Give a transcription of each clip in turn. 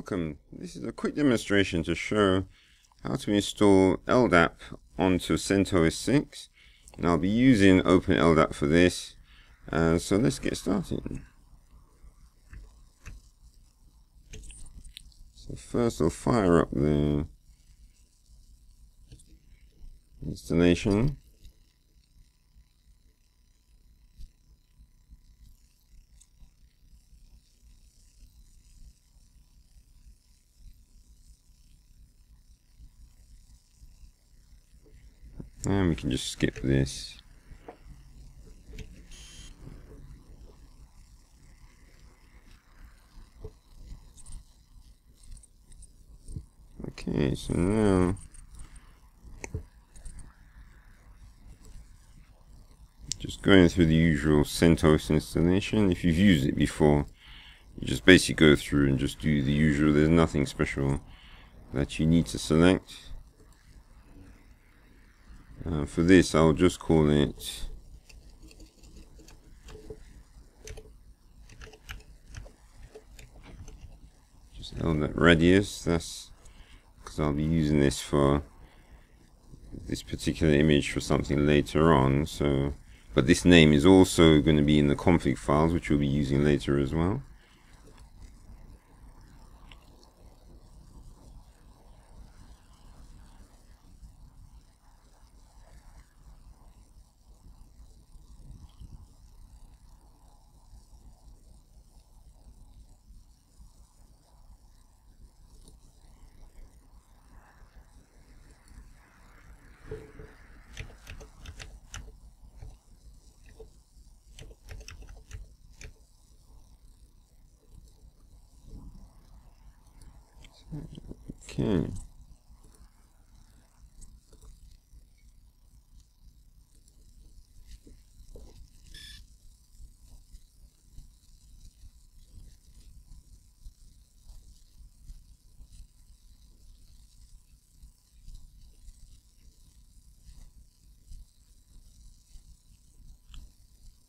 Welcome. This is a quick demonstration to show how to install LDAP onto CentOS 6. And I'll be using OpenLDAP for this. So let's get started. So first I'll fire up the installation. And we can just skip this. Okay, so now just going through the usual CentOS installation. If you've used it before, you just basically go through and just do the usual. There's nothing special that you need to select. For this, I'll just call it just LDAP radius. That's because I'll be using this for this particular image for something later on. So, but this name is also going to be in the config files, which we'll be using later as well. Okay.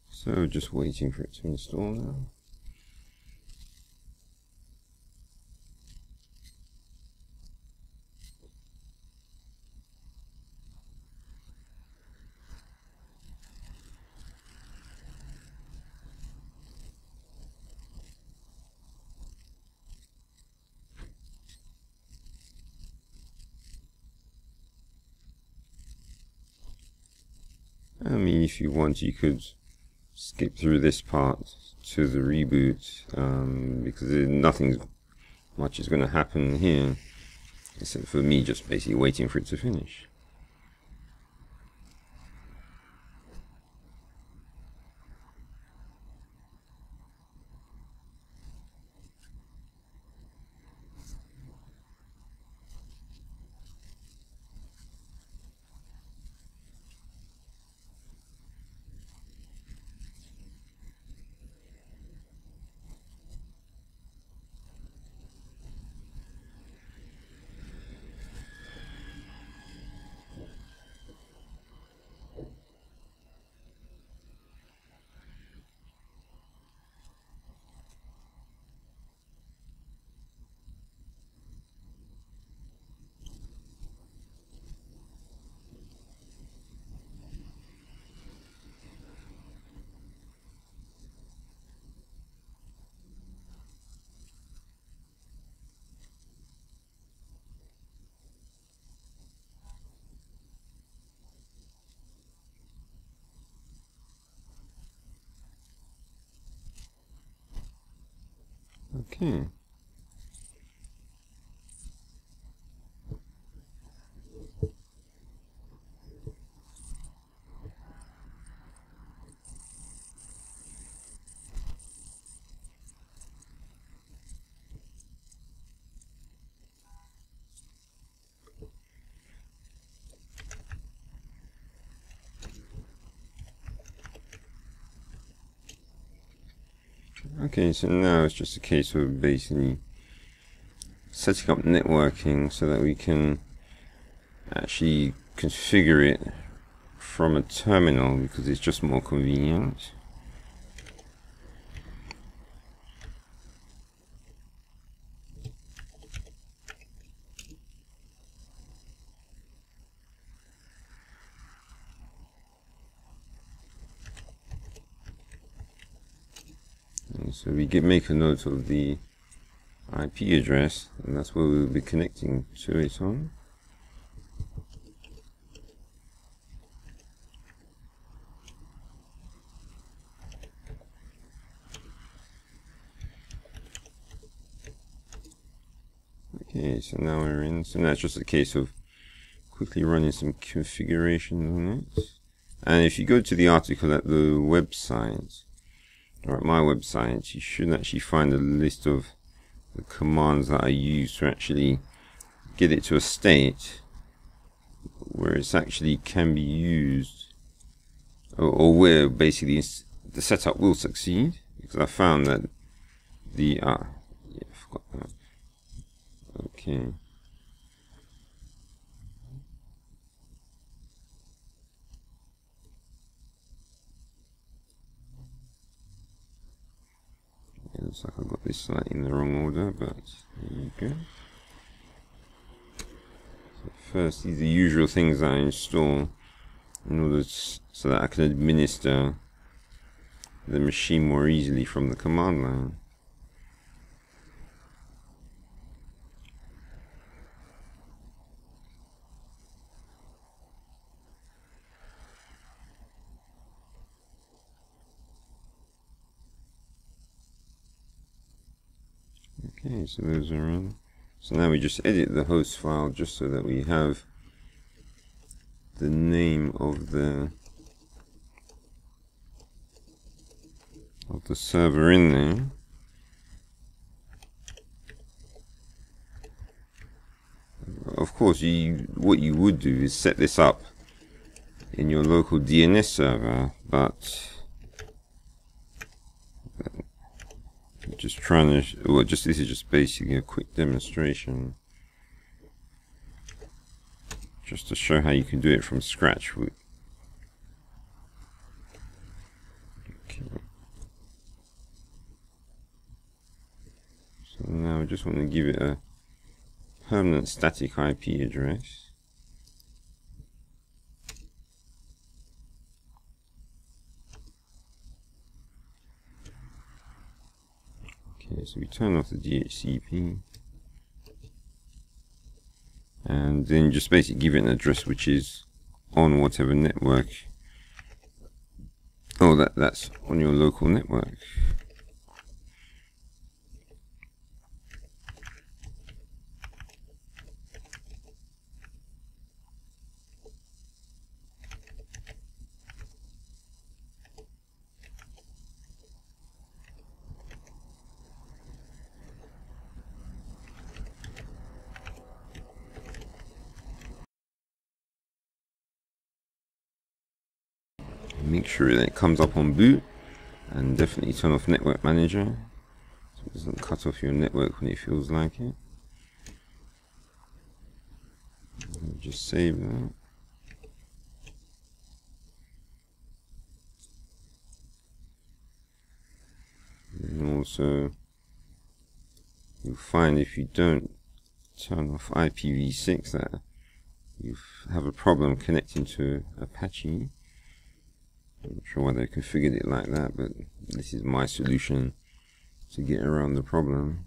So just waiting for it to install now. I mean, if you want, you could skip through this part to the reboot, because nothing much is going to happen here, except for me just basically waiting for it to finish. Okay. Okay, so now it's just a case of basically setting up networking so that we can actually configure it from a terminal, because it's just more convenient. so we make a note of the IP address, and that's where we'll be connecting to it on. Okay, so now we're in. So now it's just a case of quickly running some configurations on it. And if you go to the article at the website, or at my website, you should actually find a list of the commands that I use to actually get it to a state where it's actually can be used, or where basically the setup will succeed, because I found that the yeah, I forgot that. Okay. It looks like I got this slightly in the wrong order, but there you go. So first, these are the usual things I install in order so that I can administer the machine more easily from the command line. Okay, so those are on. So now we just edit the host file just so that we have the name of the server in there. Of course, what you would do is set this up in your local DNS server, but just trying to, well, this is just basically a quick demonstration, just to show how you can do it from scratch. Okay. So now I just want to give it a permanent static IP address. Okay, so we turn off the DHCP, and then just basically give it an address which is on whatever network. Oh, that's on your local network. Make sure that it comes up on boot, and definitely turn off network manager so it doesn't cut off your network when it feels like it. Just save that. And also, you'll find if you don't turn off IPv6 that you have a problem connecting to Apache. I'm not sure why they configured it like that, but this is my solution to get around the problem.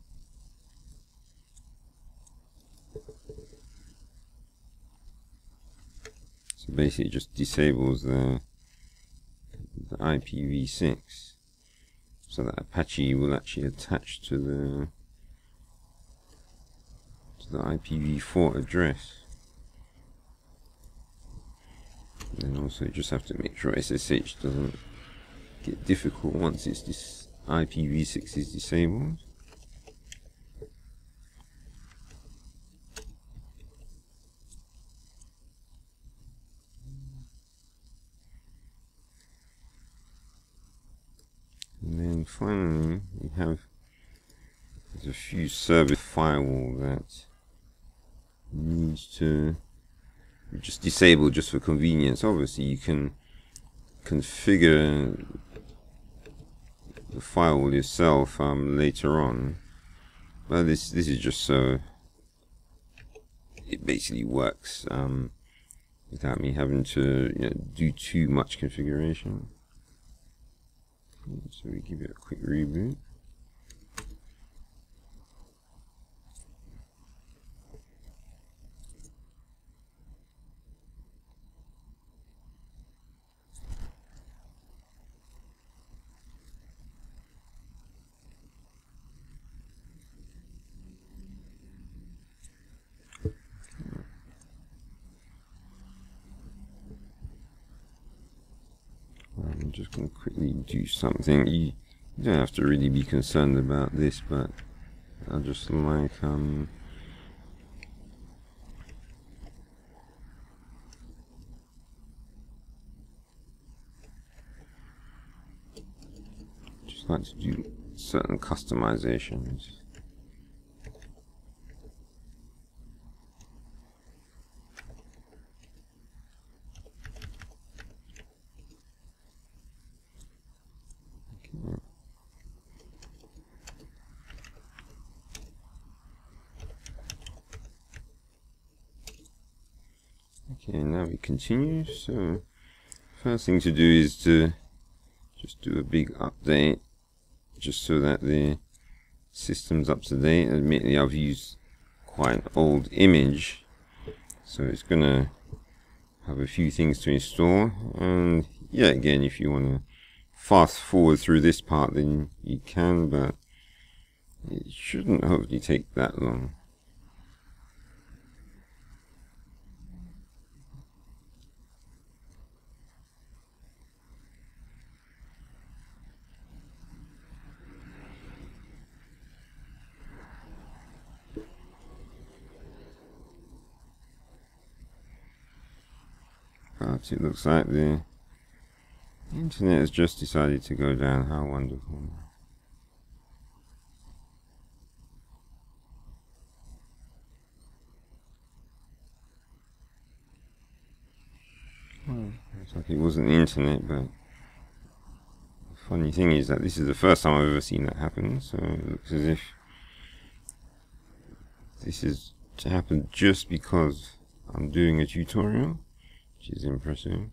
So basically it just disables the IPv6 so that Apache will actually attach to the IPv4 address. And also you just have to make sure SSH doesn't get difficult once this IPv6 is disabled. And then finally there's a few service firewall that needs to just disable just for convenience. Obviously you can configure the firewall yourself later on, but this is just so it basically works without me having to do too much configuration. So we give it a quick reboot. just going to quickly do something. You don't have to really be concerned about this, but I just like to do certain customizations. Okay, now we continue. So first thing to do is to just do a big update, just so that the system's up to date. Admittedly, I've used quite an old image, so it's gonna have a few things to install. And yeah, again, if you want to fast forward through this part, then you can, but it shouldn't hopefully take that long. But it looks like the internet has just decided to go down. How wonderful. Well, looks like it wasn't the internet, but the funny thing is that this is the first time I've ever seen that happen, so it looks as if this is to happen just because I'm doing a tutorial, which is impressive.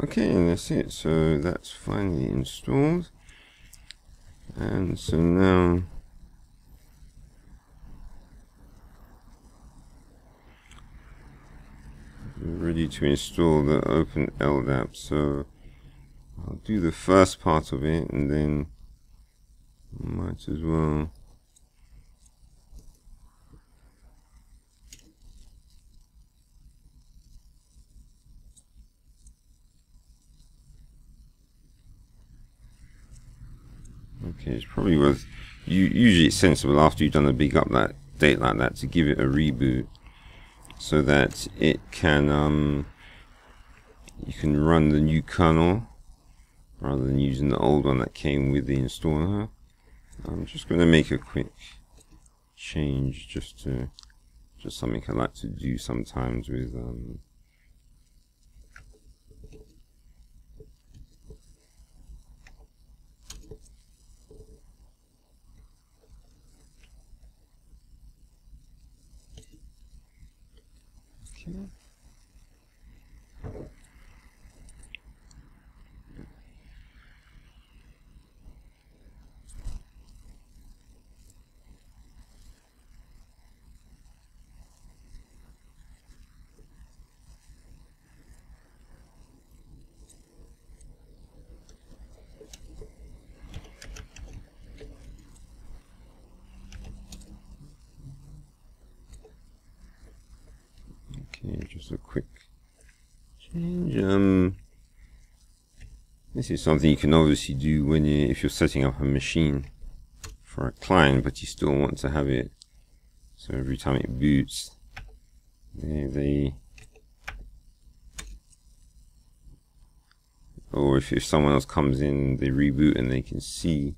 Okay, and that's it. So that's finally installed. And so now we're ready to install the OpenLDAP. So I'll do the first part of it, and then might as well okay, it's probably worth usually it's sensible after you've done a big update like that to give it a reboot so that it can you can run the new kernel rather than using the old one that came with the installer. I'm just going to make a quick change just something I like to do sometimes with okay. Okay, just a quick change. This is something you can obviously do when if you're setting up a machine for a client, but you still want to have it so every time it boots, or if someone else comes in, they reboot and they can see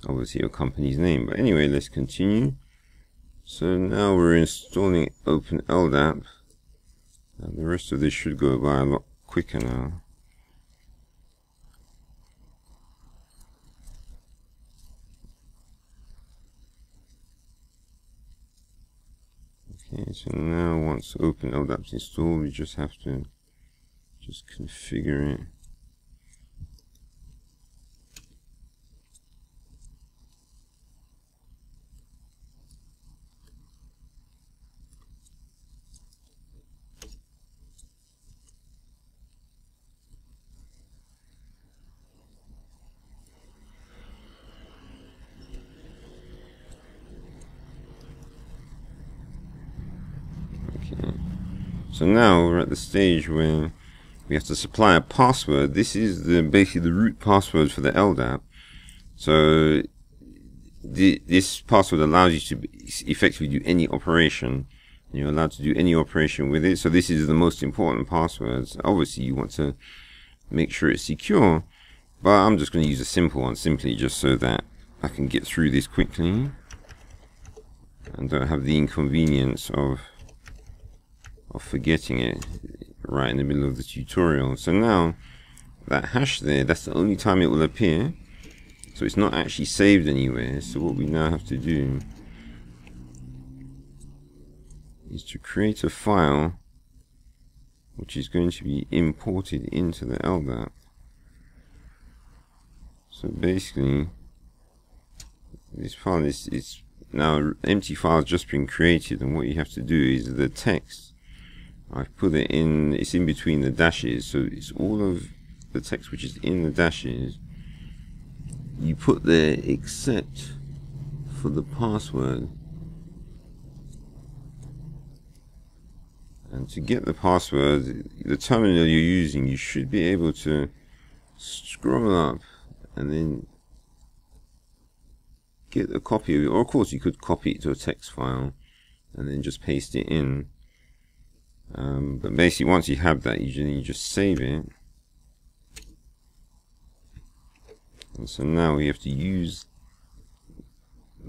obviously your company's name. But anyway, let's continue. So now we're installing OpenLDAP. The rest of this should go by a lot quicker now. Okay, so now once OpenLDAP is installed, we just have to configure it. So now we're at the stage where we have to supply a password. This is basically the root password for the LDAP. So this password allows you to effectively do any operation. You're allowed to do any operation with it. So this is the most important password. Obviously you want to make sure it's secure, but I'm just going to use a simple one, simply just so that I can get through this quickly and don't have the inconvenience of forgetting it right in the middle of the tutorial. So now that hash there, that's the only time it will appear, so it's not actually saved anywhere. So what we now have to do is to create a file which is going to be imported into the LDAP. So basically this file is now an empty file has just been created, and what you have to do is the text, I've put it in, it's in between the dashes, so it's all of the text which is in the dashes you put there except for the password. And to get the password, the terminal you're using, you should be able to scroll up and then get a copy of it, or of course you could copy it to a text file and then just paste it in. But basically once you have that, you just save it. And so now we have to use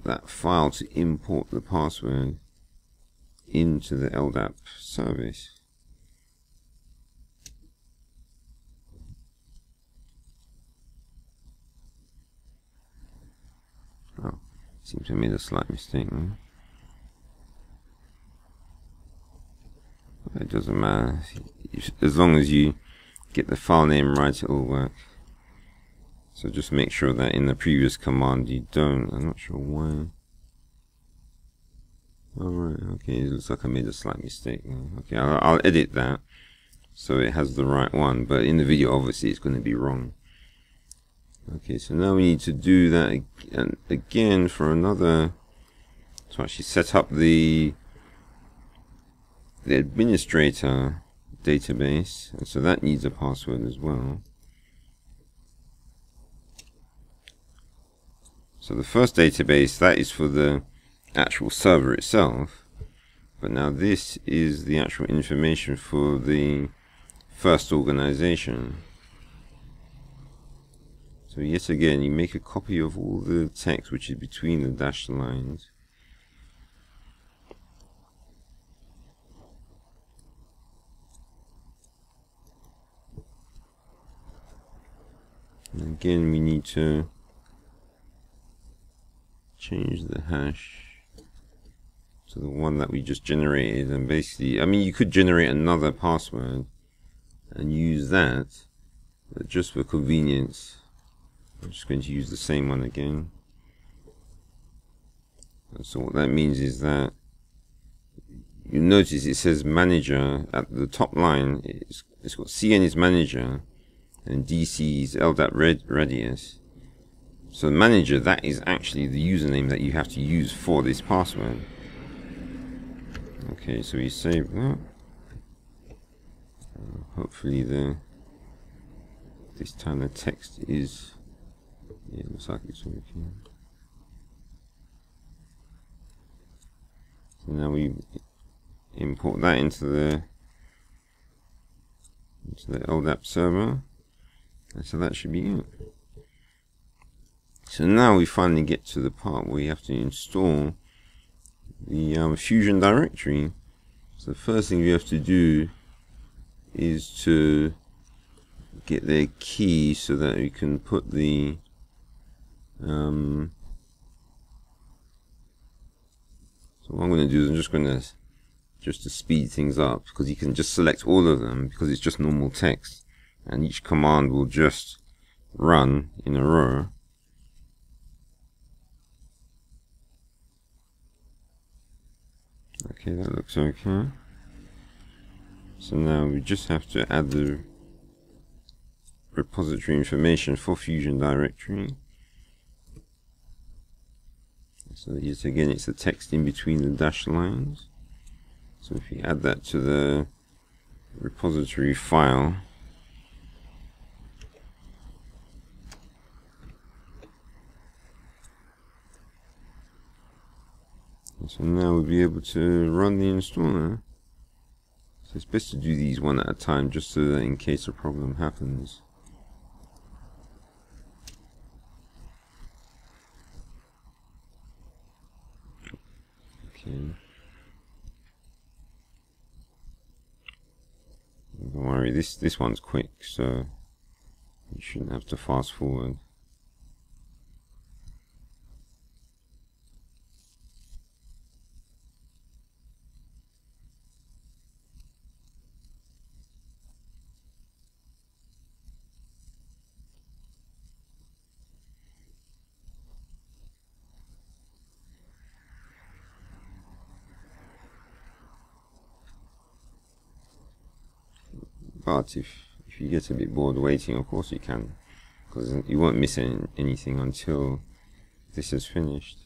that file to import the password into the LDAP service. Oh, seems to have made a slight mistake. It doesn't matter, as long as you get the file name right, it will work. So just make sure that in the previous command you don't. I'm not sure why. Alright, okay, it looks like I made a slight mistake. Okay, I'll edit that so it has the right one, but in the video obviously it's going to be wrong. Okay, so now we need to do that again for another, to actually set up the administrator database, and so that needs a password as well. So the first database, that is for the actual server itself, but now this is the actual information for the first organization. So yet again, you make a copy of all the text which is between the dashed lines. And again, we need to change the hash to the one that we just generated. And basically, I mean, you could generate another password and use that, but just for convenience, I'm just going to use the same one again. And so what that means is that you notice it says manager at the top line. It's got CN is manager and DC is LDAP radius. So manager, that is actually the username that you have to use for this password. Okay, so we save that. Hopefully this time the text is, yeah, it looks like it's working. So now we import that into the LDAP server, and so that should be it. So now we finally get to the part where we have to install the Fusion directory. So the first thing we have to do is to get their key so that we can put the so what I'm going to do is I'm just going to, just to speed things up, because you can just select all of them because it's just normal text and each command will just run in a row. Okay, that looks okay. So now we just have to add the repository information for Fusion directory. So yet again, it's the text in between the dashed lines. So if you add that to the repository file, so now we'll be able to run the installer. So it's best to do these one at a time, just so that in case a problem happens. Okay. Don't worry, this one's quick, so you shouldn't have to fast forward. But if you get a bit bored waiting, of course you can, because you won't miss anything until this is finished.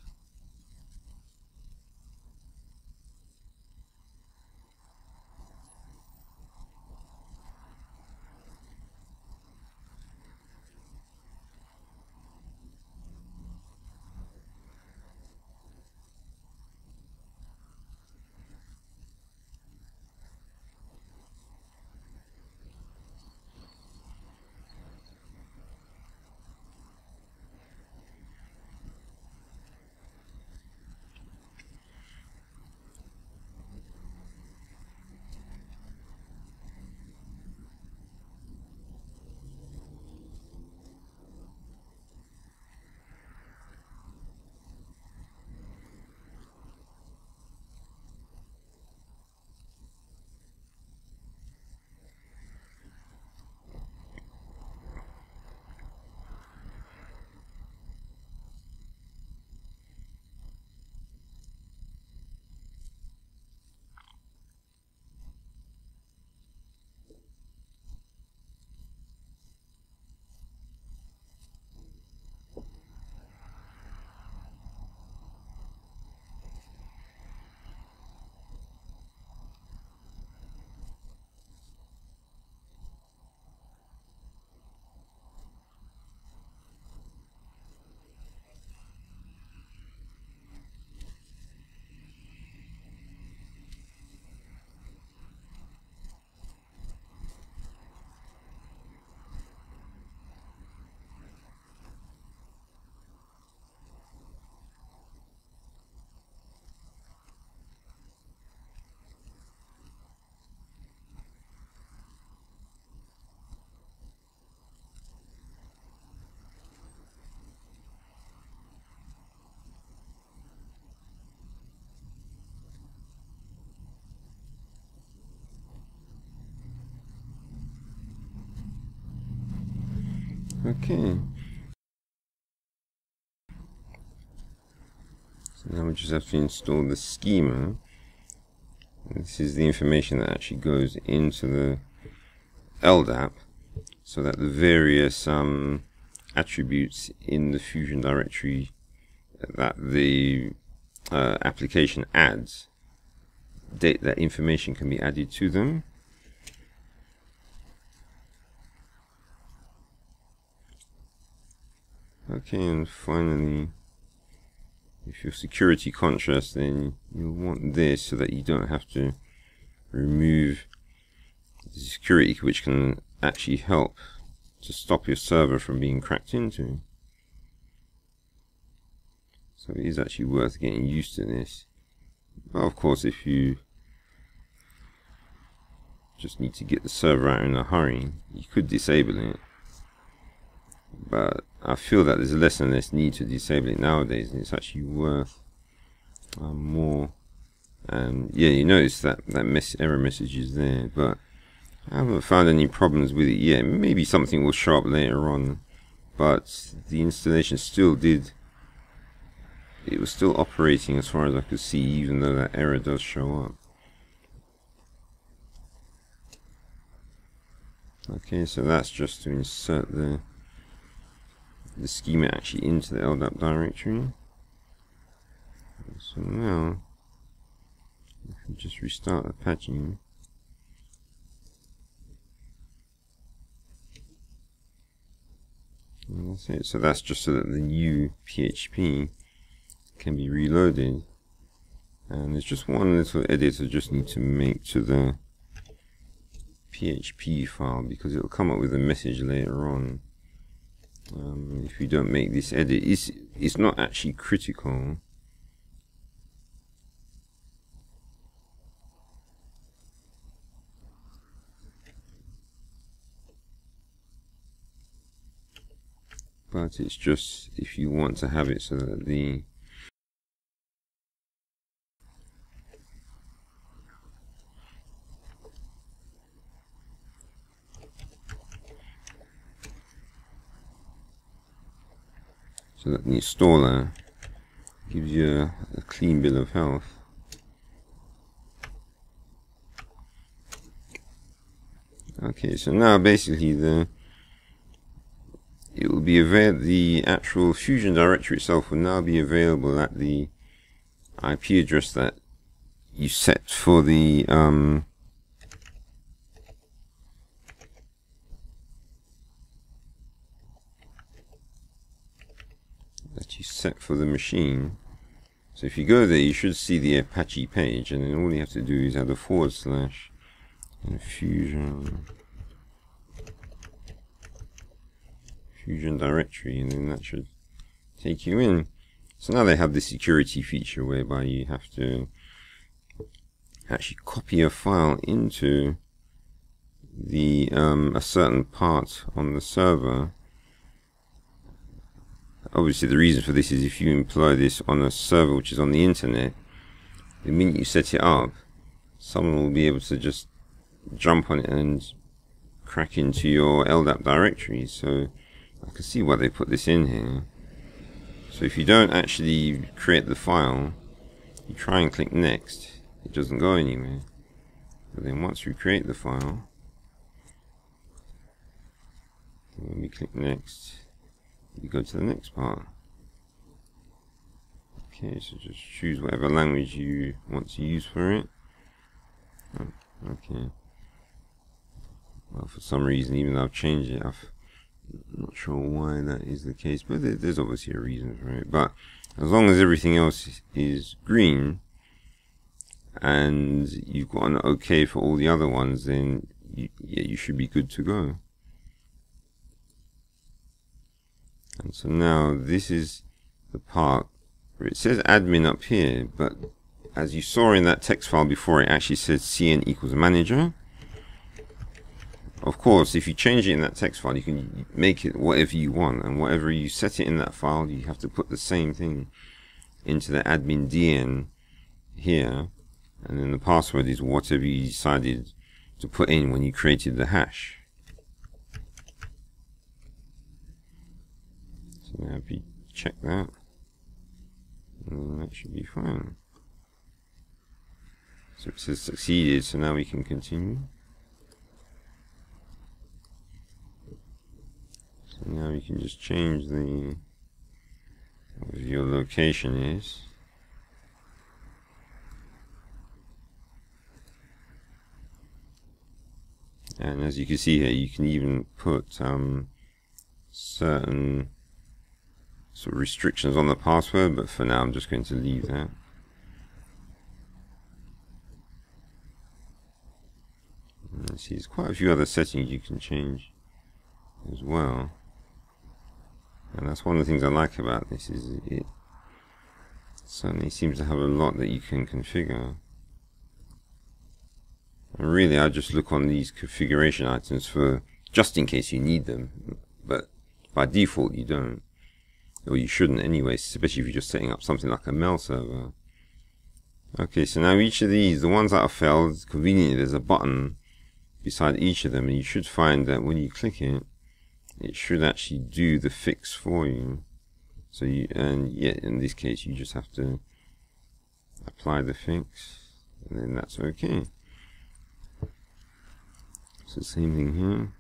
Okay. So now we just have to install the schema. This is the information that actually goes into the LDAP, so that the various attributes in the Fusion directory that the application adds, that information can be added to them. Okay, and finally, if you're security conscious, then you'll want this so that you don't have to remove the security, which can actually help to stop your server from being cracked into. So it is actually worth getting used to this. But of course, if you just need to get the server out in a hurry, you could disable it. But I feel that there's less and less need to disable it nowadays, and it's actually worth more. And yeah, you notice that error message is there, but I haven't found any problems with it yet. Maybe something will show up later on, but the installation still did. It was still operating as far as I could see, even though that error does show up. Okay, so that's just to insert the schema actually into the LDAP directory. So now, if we just restart Apache, and that's it. So that's just so that the new PHP can be reloaded. And there's just one little edit I just need to make to the PHP file, because it'll come up with a message later on. If you don't make this edit, it's not actually critical. But it's just if you want to have it so that the installer gives you a clean bill of health. Okay, so now basically it will be available. The actual Fusion directory itself will now be available at the IP address that you set for the machine. So if you go there, you should see the Apache page, and then all you have to do is add a / and Fusion directory, and then that should take you in. So now they have the security feature whereby you have to actually copy a file into the a certain part on the server. Obviously the reason for this is if you employ this on a server which is on the internet, the minute you set it up, someone will be able to just jump on it and crack into your LDAP directory. So I can see why they put this in here. So if you don't actually create the file, you try and click next, it doesn't go anywhere. But then once you create the file, when we click next, you go to the next part. Okay, so just choose whatever language you want to use for it. Oh, okay. Well, for some reason, even though I've changed it, I'm not sure why that is the case, but there's obviously a reason for it. But as long as everything else is green and you've got an OK for all the other ones, then you should be good to go. And so now this is the part where it says admin up here, but as you saw in that text file before, it actually says cn equals manager. Of course, if you change it in that text file, you can make it whatever you want, and whatever you set it in that file, you have to put the same thing into the admin DN here, and then the password is whatever you decided to put in when you created the hash. So now if we check that, and that should be fine. So it says succeeded, so now we can continue. So now we can just change the what your location is. And as you can see here, you can even put certain sort of restrictions on the password, but for now I'm just going to leave that. And see, there's quite a few other settings you can change as well. And that's one of the things I like about this, is it certainly seems to have a lot that you can configure. And really, I just look on these configuration items for just in case you need them, but by default you don't, or you shouldn't anyway, especially if you're just setting up something like a mail server. Okay, so now each of these, the ones that are failed, conveniently there's a button beside each of them, and you should find that when you click it, it should actually do the fix for you. So you, and yet in this case you just have to apply the fix, and then that's okay. So same thing here,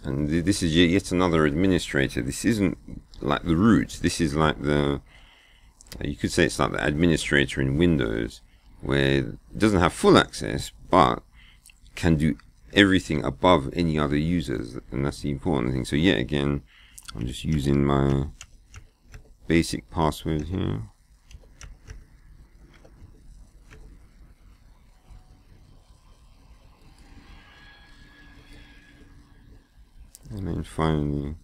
and this is yet another administrator. This isn't like the root, this is like the, you could say it's like the administrator in Windows, where it doesn't have full access but can do everything above any other users, and that's the important thing. So yet again, I'm just using my basic password here. And then finally,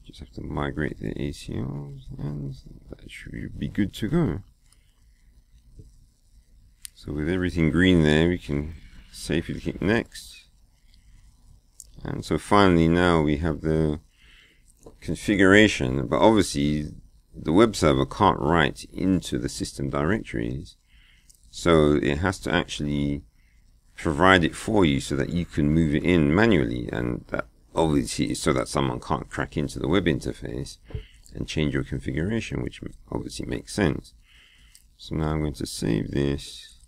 just have to migrate the ACLs, and that should be good to go. So with everything green there, we can safely click next. And so finally now we have the configuration, but obviously the web server can't write into the system directories, so it has to actually provide it for you so that you can move it in manually, and that obviously is so that someone can't crack into the web interface and change your configuration, which obviously makes sense. So now I'm going to save this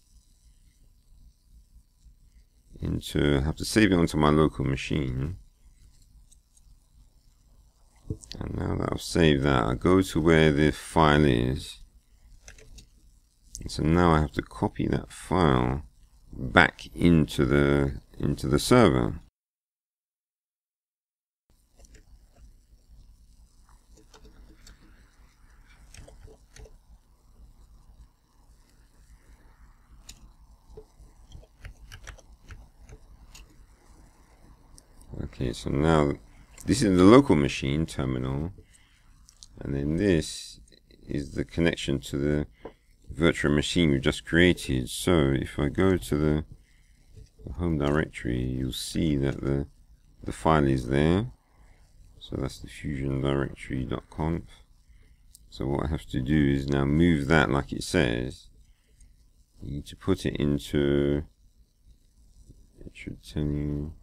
into, I have to save it onto my local machine. And now that I've saved that, I go to where the file is, and so now I have to copy that file back into the server. Okay, so now this is the local machine terminal, and then this is the connection to the virtual machine we just created. So if I go to the home directory, you'll see that the file is there. So that's the fusion directory.conf. So what I have to do is now move that like it says. You need to put it into, it should tell you,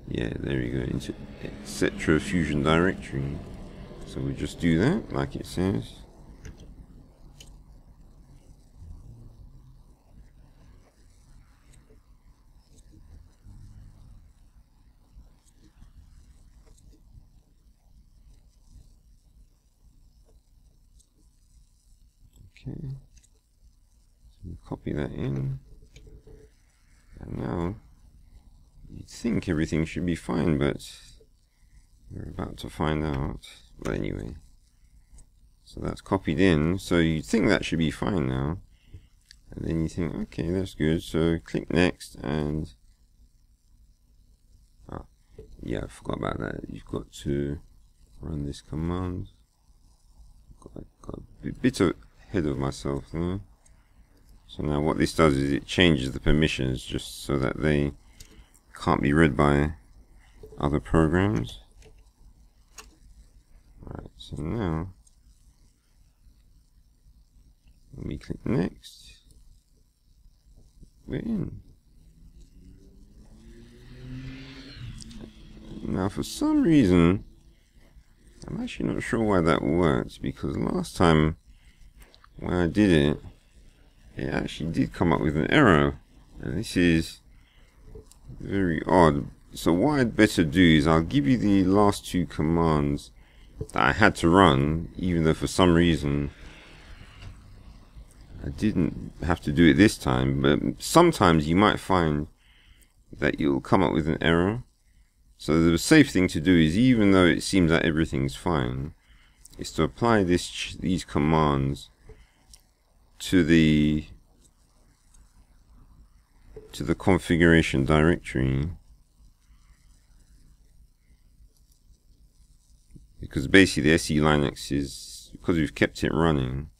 yeah, there we go, into etc. fusion directory. So we just do that like it says. Okay, so we copy that in, and now you'd think everything should be fine, but we're about to find out. But anyway, so that's copied in, so you think that should be fine now, and then you think, okay, that's good, so click next, and yeah, I forgot about that. You've got to run this command. Got a bit ahead of myself there. So now what this does is it changes the permissions just so that they can't be read by other programs. Right, so now when we click next, we're in. for some reason, I'm actually not sure why that worked, because last time when I did it, it actually did come up with an error, and this is very odd. So what I'd better do is I'll give you the last two commands that I had to run, even though for some reason I didn't have to do it this time. But sometimes you might find that you'll come up with an error. So the safe thing to do is, even though it seems that everything's fine, is to apply these commands to the configuration directory, because basically the SE Linux is, because we've kept it running,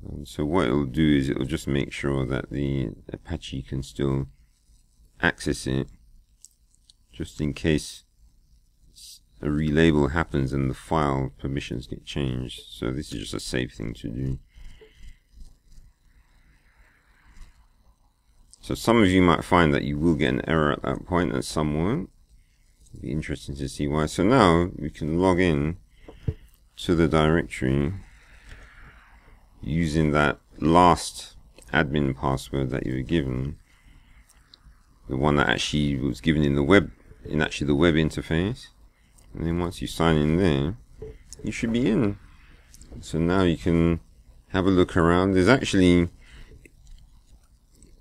and so what it'll do is it'll just make sure that the Apache can still access it, just in case a relabel happens and the file permissions get changed. So this is just a safe thing to do. So some of you might find that you will get an error at that point, and some won't. It'll be interesting to see why. So now we can log in to the directory using that last admin password that you were given, the one that actually was given in the web, the web interface. And then once you sign in there, you should be in. So now you can have a look around. There's actually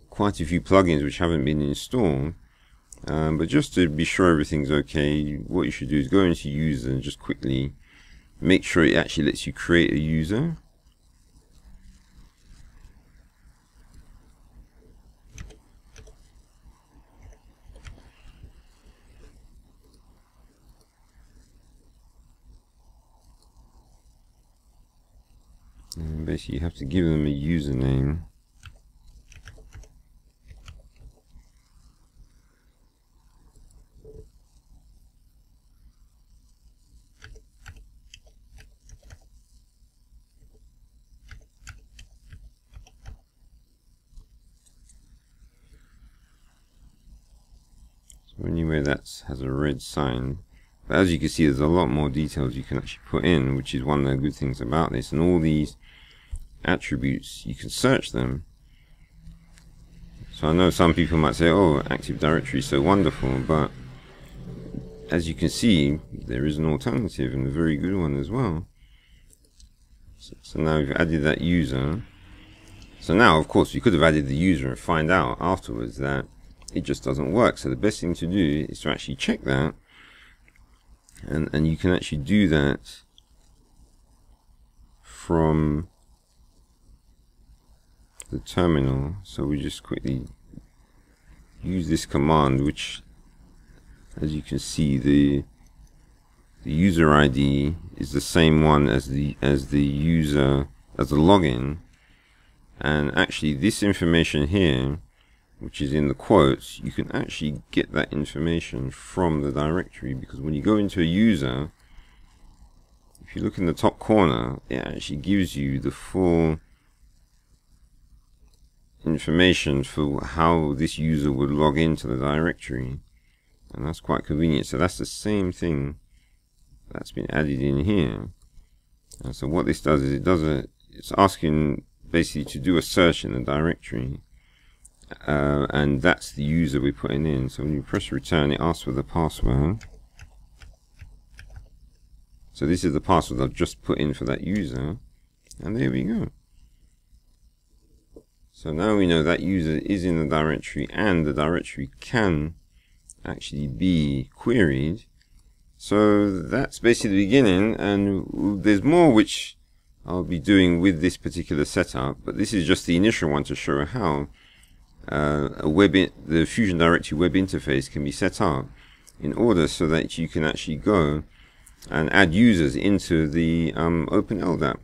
quite a few plugins which haven't been installed, but just to be sure everything's okay, what you should do is go into user and just quickly make sure it actually lets you create a user. And basically you have to give them a username. So anyway, that has a red sign. But as you can see, there's a lot more details you can actually put in, which is one of the good things about this. And all these attributes, you can search them. So I know some people might say, oh, Active Directory is so wonderful, but as you can see, there is an alternative, and a very good one as well. So now we've added that user. So now, of course, you could have added the user and find out afterwards that it just doesn't work. So the best thing to do is to actually check that, and you can actually do that from the terminal. So we just quickly use this command, which, as you can see, the user ID is the same one as the login, and actually this information here, which is in the quotes, you can actually get that information from the directory, because when you go into a user, if you look in the top corner, it actually gives you the full information for how this user would log into the directory, and that's quite convenient. So that's the same thing that's been added in here. And so what this does is it's asking basically to do a search in the directory, and that's the user we're putting in. So when you press return, it asks for the password. So this is the password I've just put in for that user, and there we go. So now we know that user is in the directory, and the directory can actually be queried. So that's basically the beginning, and there's more which I'll be doing with this particular setup, but this is just the initial one to show how the Fusion Directory web interface can be set up in order so that you can actually go and add users into the OpenLDAP.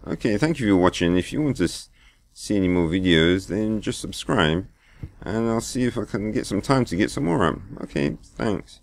Okay, thank you for watching. If you want to see any more videos, then just subscribe, and I'll see if I can get some time to get some more up. Okay, thanks.